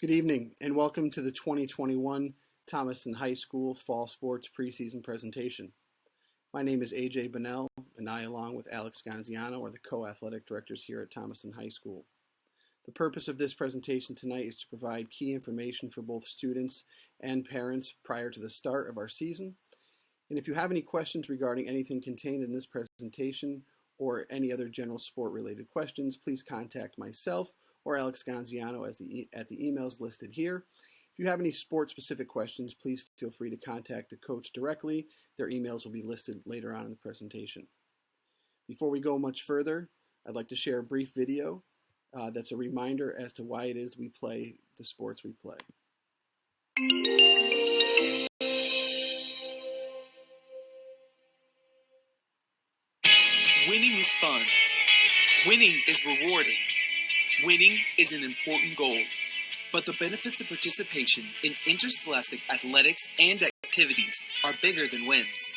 Good evening and welcome to the 2021 Thomaston High School Fall Sports Preseason presentation. My name is AJ Bunnell and I, along with Alex Gonziano, are the co-athletic directors here at Thomaston High School. The purpose of this presentation tonight is to provide key information for both students and parents prior to the start of our season. And if you have any questions regarding anything contained in this presentation or any other general sport-related questions, please contact myself or Alex Gonziano at the emails listed here. If you have any sport-specific questions, please feel free to contact the coach directly. Their emails will be listed later on in the presentation. Before we go much further, I'd like to share a brief video that's a reminder as to why it is we play the sports we play. Winning is fun. Winning is rewarding. Winning is an important goal, but the benefits of participation in interscholastic athletics and activities are bigger than wins.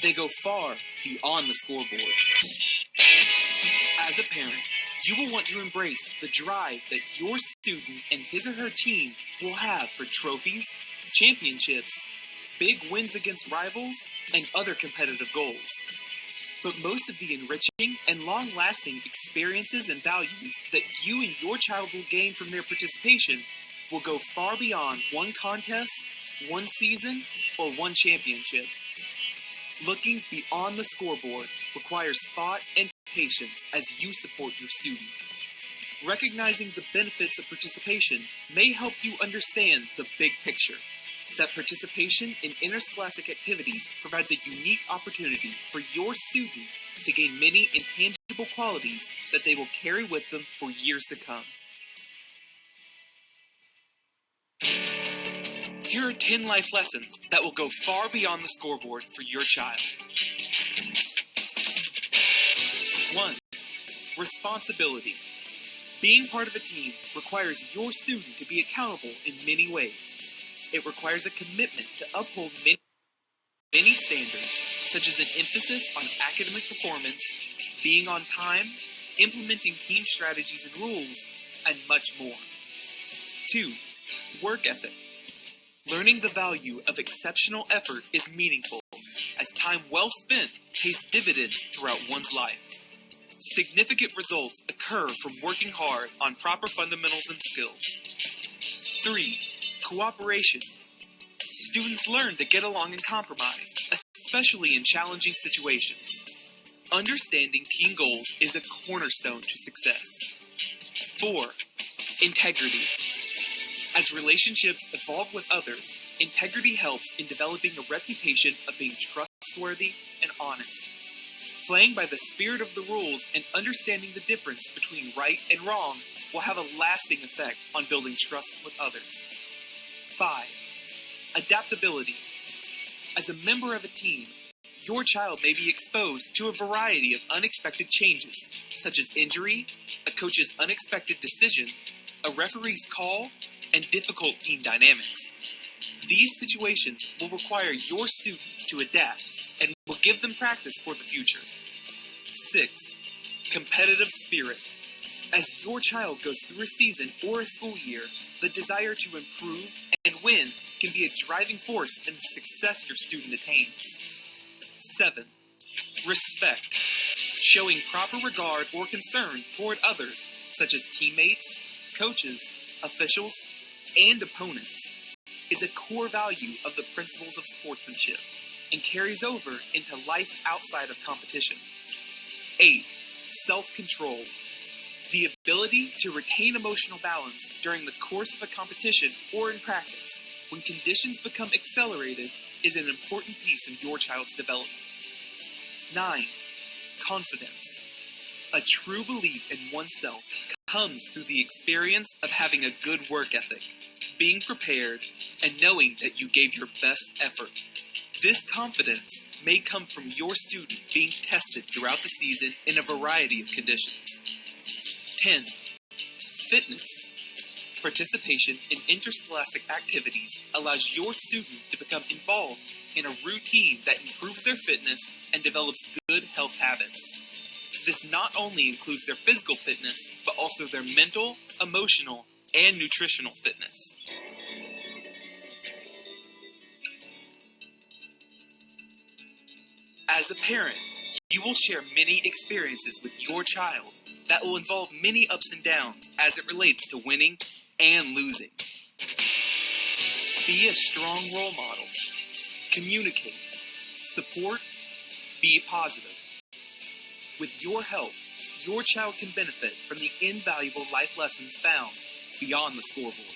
They go far beyond the scoreboard. As a parent, you will want to embrace the drive that your student and his or her team will have for trophies, championships, big wins against rivals, and other competitive goals. But most of the enriching and long-lasting experiences and values that you and your child will gain from their participation will go far beyond one contest, one season, or one championship. Looking beyond the scoreboard requires thought and patience as you support your student. Recognizing the benefits of participation may help you understand the big picture. That participation in interscholastic activities provides a unique opportunity for your student to gain many intangible qualities that they will carry with them for years to come. Here are 10 life lessons that will go far beyond the scoreboard for your child. 1. Responsibility. Being part of a team requires your student to be accountable in many ways. It requires a commitment to uphold many standards, such as an emphasis on academic performance, being on time, implementing team strategies and rules, and much more. 2. Work ethic. Learning the value of exceptional effort is meaningful, as time well spent pays dividends throughout one's life. Significant results occur from working hard on proper fundamentals and skills. 3. Cooperation. Students learn to get along and compromise, especially in challenging situations. Understanding team goals is a cornerstone to success. 4. Integrity. As relationships evolve with others, integrity helps in developing a reputation of being trustworthy and honest. Playing by the spirit of the rules and understanding the difference between right and wrong will have a lasting effect on building trust with others. 5. Adaptability. As a member of a team, your child may be exposed to a variety of unexpected changes, such as injury, a coach's unexpected decision, a referee's call, and difficult team dynamics. These situations will require your student to adapt and will give them practice for the future. 6. Competitive spirit. As your child goes through a season or a school year, the desire to improve and win can be a driving force in the success your student attains. 7. Respect. Showing proper regard or concern toward others, such as teammates, coaches, officials, and opponents, is a core value of the principles of sportsmanship and carries over into life outside of competition. 8. Self-control. The ability to retain emotional balance during the course of a competition or in practice when conditions become accelerated is an important piece in your child's development. 9. Confidence. A true belief in oneself comes through the experience of having a good work ethic, being prepared, and knowing that you gave your best effort. This confidence may come from your student being tested throughout the season in a variety of conditions. 10. Fitness. Participation in interscholastic activities allows your student to become involved in a routine that improves their fitness and develops good health habits. This not only includes their physical fitness, but also their mental, emotional, and nutritional fitness. THS. As a parent, you will share many experiences with your child that will involve many ups and downs as it relates to winning and losing. Be a strong role model. Communicate. Support. Be positive. With your help, your child can benefit from the invaluable life lessons found beyond the scoreboard.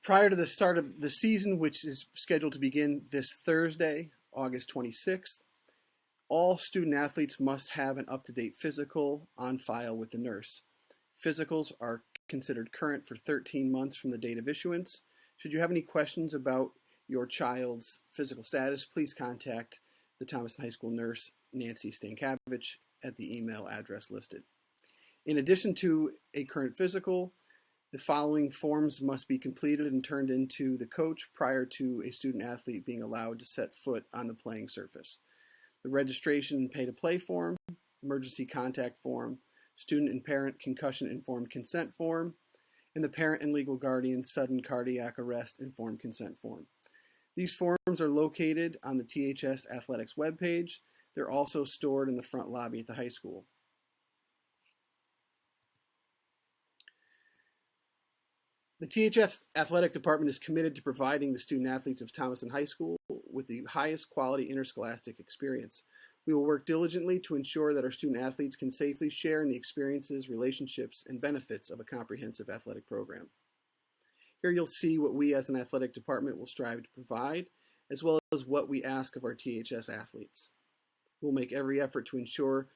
Prior to the start of the season, which is scheduled to begin this Thursday, August 26th, all student athletes must have an up-to-date physical on file with the nurse. Physicals are considered current for 13 months from the date of issuance. Should you have any questions about your child's physical status, please contact the Thomaston High School nurse, Nancy Stankiewicz, at the email address listed. In addition to a current physical, the following forms must be completed and turned into the coach prior to a student athlete being allowed to set foot on the playing surface. The registration and pay to play form, emergency contact form, student and parent concussion informed consent form, and the parent and legal guardian sudden cardiac arrest informed consent form. These forms are located on the THS Athletics webpage. They're also stored in the front lobby at the high school. The THS Athletic Department is committed to providing the student athletes of Thomaston High School with the highest quality interscholastic experience. We will work diligently to ensure that our student athletes can safely share in the experiences, relationships, and benefits of a comprehensive athletic program. Here you'll see what we as an athletic department will strive to provide, as well as what we ask of our THS athletes. We'll make every effort to ensure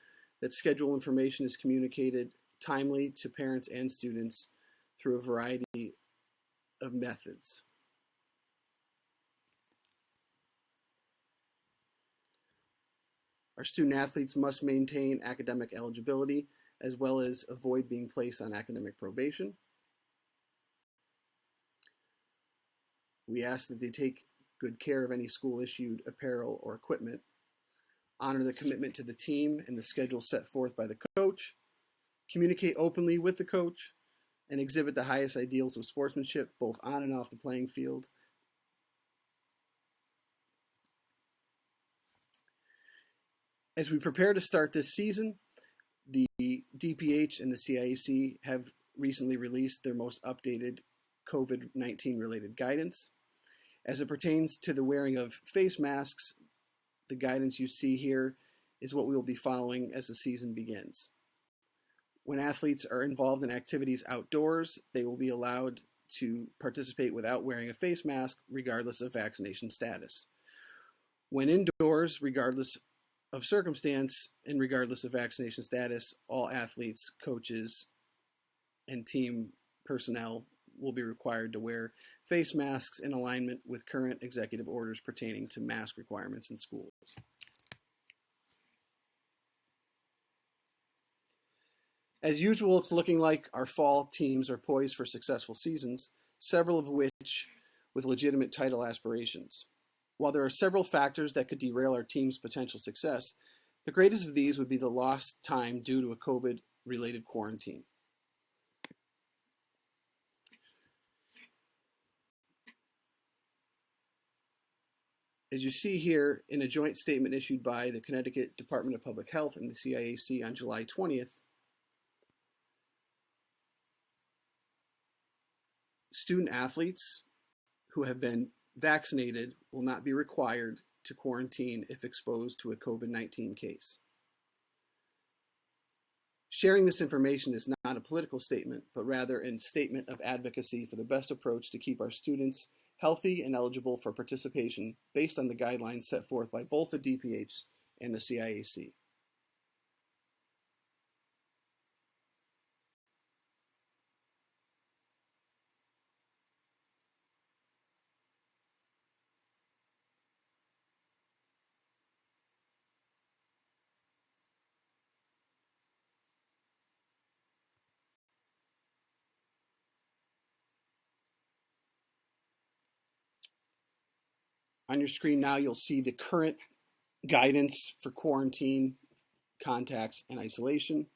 that schedule information is communicated timely to parents and students through a variety of methods. Our student athletes must maintain academic eligibility as well as avoid being placed on academic probation. We ask that they take good care of any school-issued apparel or equipment, honor the commitment to the team and the schedule set forth by the coach, communicate openly with the coach, and exhibit the highest ideals of sportsmanship both on and off the playing field. As we prepare to start this season, the DPH and the CIAC have recently released their most updated COVID-19 related guidance. As it pertains to the wearing of face masks, the guidance you see here is what we will be following as the season begins. When athletes are involved in activities outdoors, they will be allowed to participate without wearing a face mask, regardless of vaccination status. When indoors, regardless of circumstance and regardless of vaccination status, all athletes, coaches, and team personnel will be required to wear face masks in alignment with current executive orders pertaining to mask requirements in schools. As usual, it's looking like our fall teams are poised for successful seasons, several of which with legitimate title aspirations. While there are several factors that could derail our team's potential success, the greatest of these would be the lost time due to a COVID-related quarantine. As you see here in a joint statement issued by the Connecticut Department of Public Health and the CIAC on July 20th, student athletes who have been vaccinated will not be required to quarantine if exposed to a COVID-19 case. Sharing this information is not a political statement, but rather a statement of advocacy for the best approach to keep our students healthy and eligible for participation based on the guidelines set forth by both the DPH and the CIAC. On your screen now, you'll see the current guidance for quarantine, contacts, and isolation.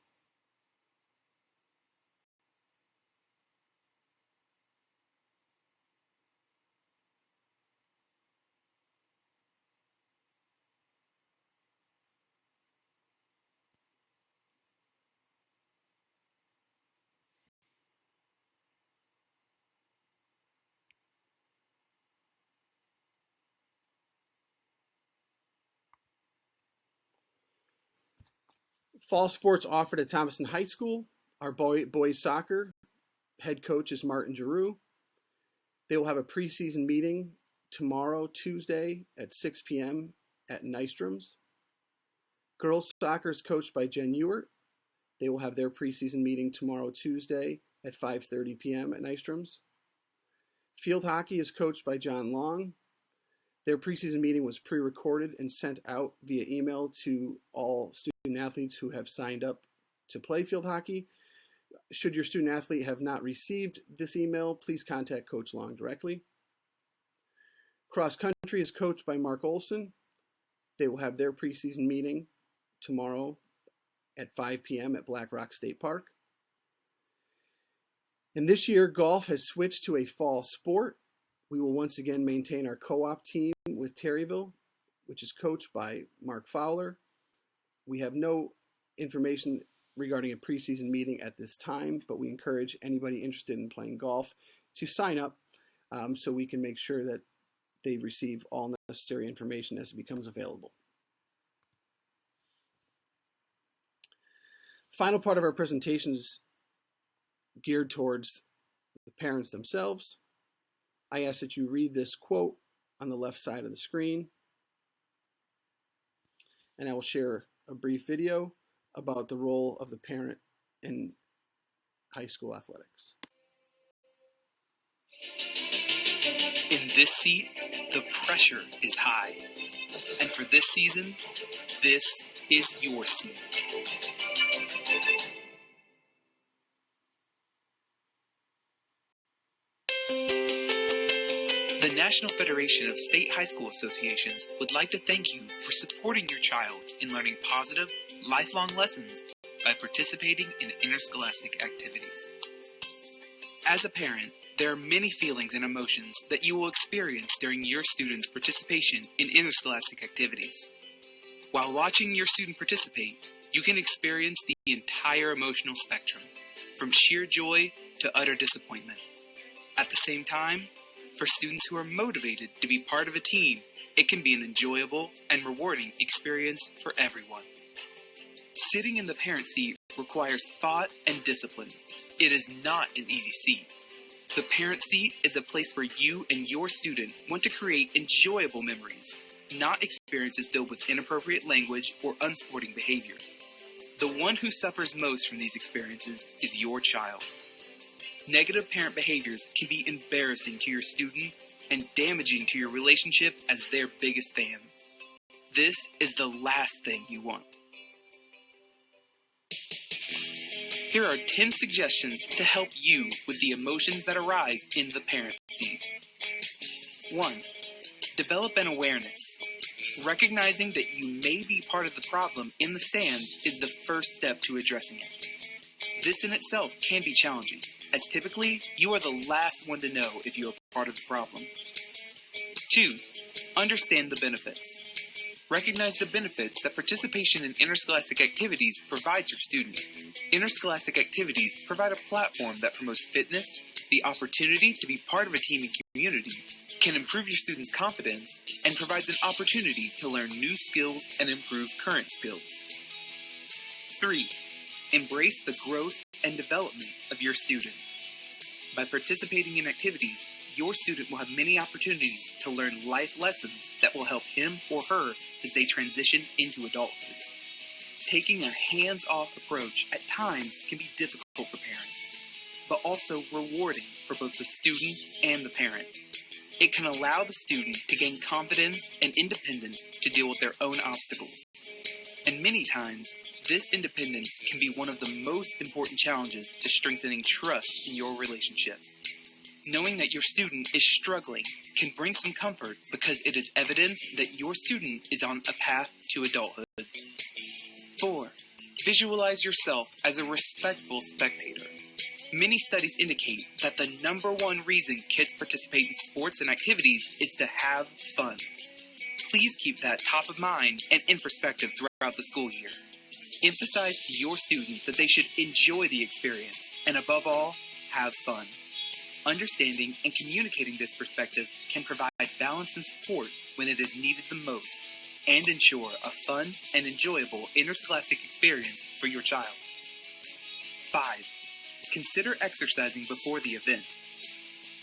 Fall sports offered at Thomaston High School. Our boys soccer head coach is Martin Giroux. They will have a preseason meeting tomorrow, Tuesday, at 6 p.m. at Nystrom's. Girls soccer is coached by Jen Ewert. They will have their preseason meeting tomorrow, Tuesday, at 5:30 p.m. at Nystrom's. Field hockey is coached by John Long. Their preseason meeting was pre-recorded and sent out via email to all student athletes who have signed up to play field hockey. Should your student athlete have not received this email, please contact Coach Long directly. Cross country is coached by Mark Olson. They will have their preseason meeting tomorrow at 5 p.m. at Black Rock State Park. And this year, golf has switched to a fall sport. We will once again maintain our co-op team with Terryville, which is coached by Mark Fowler. We have no information regarding a preseason meeting at this time, but we encourage anybody interested in playing golf to sign up so we can make sure that they receive all necessary information as it becomes available. Final part of our presentation is geared towards the parents themselves. I ask that you read this quote on the left side of the screen, and I will share a brief video about the role of the parent in high school athletics. In this seat, the pressure is high. And for this season, this is your seat. The National Federation of State High School Associations would like to thank you for supporting your child in learning positive, lifelong lessons by participating in interscholastic activities. As a parent, there are many feelings and emotions that you will experience during your student's participation in interscholastic activities. While watching your student participate, you can experience the entire emotional spectrum, from sheer joy to utter disappointment. At the same time, for students who are motivated to be part of a team, it can be an enjoyable and rewarding experience for everyone. Sitting in the parent seat requires thought and discipline. It is not an easy seat. The parent seat is a place where you and your student want to create enjoyable memories, not experiences filled with inappropriate language or unsporting behavior. The one who suffers most from these experiences is your child. Negative parent behaviors can be embarrassing to your student and damaging to your relationship as their biggest fan. This is the last thing you want. Here are 10 suggestions to help you with the emotions that arise in the parent seat. 1. Develop an awareness. Recognizing that you may be part of the problem in the stands is the first step to addressing it. This in itself can be challenging, as typically you are the last one to know if you are part of the problem. 2. Understand the benefits. Recognize the benefits that participation in interscholastic activities provides your student. Interscholastic activities provide a platform that promotes fitness, the opportunity to be part of a team and community, can improve your students' confidence, and provides an opportunity to learn new skills and improve current skills. 3. Embrace the growth and development of your student. By participating in activities, your student will have many opportunities to learn life lessons that will help him or her as they transition into adulthood. Taking a hands-off approach at times can be difficult for parents, but also rewarding for both the student and the parent. It can allow the student to gain confidence and independence to deal with their own obstacles. And many times, this independence can be one of the most important challenges to strengthening trust in your relationship. Knowing that your student is struggling can bring some comfort because it is evidence that your student is on a path to adulthood. 4. Visualize yourself as a respectful spectator. Many studies indicate that the number one reason kids participate in sports and activities is to have fun. Please keep that top of mind and in perspective throughout the school year. Emphasize to your student that they should enjoy the experience and, above all, have fun. Understanding and communicating this perspective can provide balance and support when it is needed the most and ensure a fun and enjoyable interscholastic experience for your child. 5. Consider exercising before the event.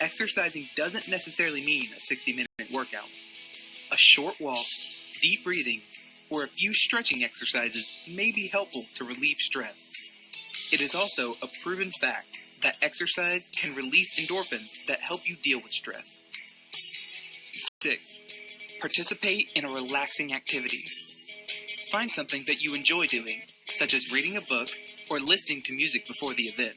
Exercising doesn't necessarily mean a 60-minute workout. A short walk, deep breathing, or a few stretching exercises may be helpful to relieve stress. It is also a proven fact that exercise can release endorphins that help you deal with stress. 6. Participate in a relaxing activity. Find something that you enjoy doing, such as reading a book or listening to music before the event.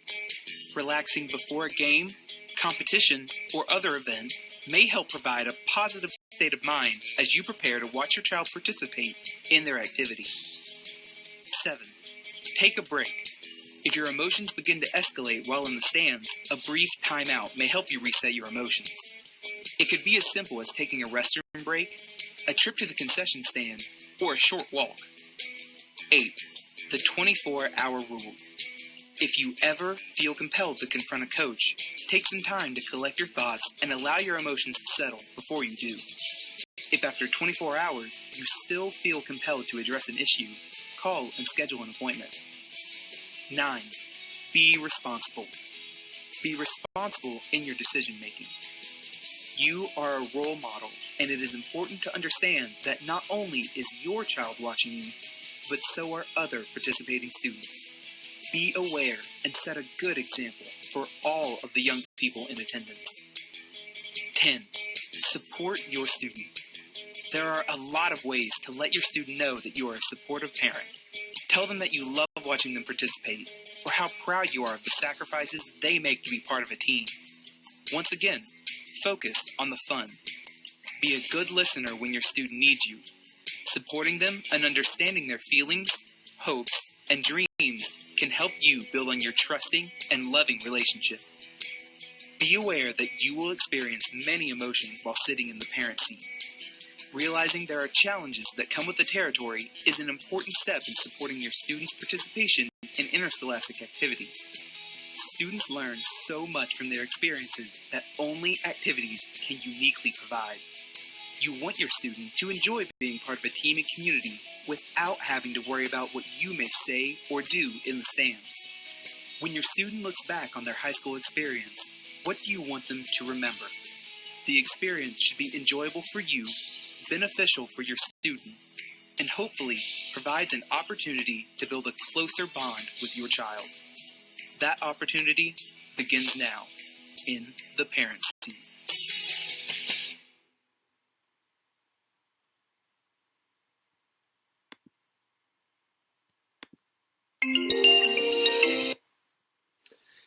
Relaxing before a game, competition, or other event may help provide a positive state of mind as you prepare to watch your child participate in their activity. 7. Take a break. If your emotions begin to escalate while in the stands, a brief timeout may help you reset your emotions. It could be as simple as taking a restroom break, a trip to the concession stand, or a short walk. 8. The 24-hour rule. If you ever feel compelled to confront a coach, take some time to collect your thoughts and allow your emotions to settle before you do. If after 24 hours you still feel compelled to address an issue, call and schedule an appointment. 9. Be responsible. Be responsible in your decision making. You are a role model, and it is important to understand that not only is your child watching you, but so are other participating students. Be aware and set a good example for all of the young people in attendance. 10. Support your student. There are a lot of ways to let your student know that you are a supportive parent. Tell them that you love watching them participate, or how proud you are of the sacrifices they make to be part of a team. Once again, focus on the fun. Be a good listener when your student needs you. Supporting them and understanding their feelings, hopes, and dreams can help you build on your trusting and loving relationship. Be aware that you will experience many emotions while sitting in the parent seat. Realizing there are challenges that come with the territory is an important step in supporting your students' participation in interscholastic activities. Students learn so much from their experiences that only activities can uniquely provide. You want your student to enjoy being part of a team and community without having to worry about what you may say or do in the stands. When your student looks back on their high school experience, what do you want them to remember? The experience should be enjoyable for you, beneficial for your student, and hopefully provides an opportunity to build a closer bond with your child. That opportunity begins now in the parent seat.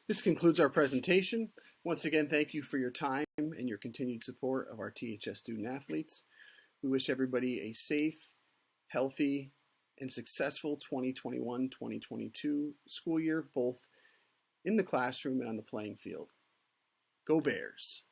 This concludes our presentation. Once again, thank you for your time and your continued support of our THS student athletes. We wish everybody a safe, healthy, and successful 2021-2022 school year, both in the classroom and on the playing field. Go Bears!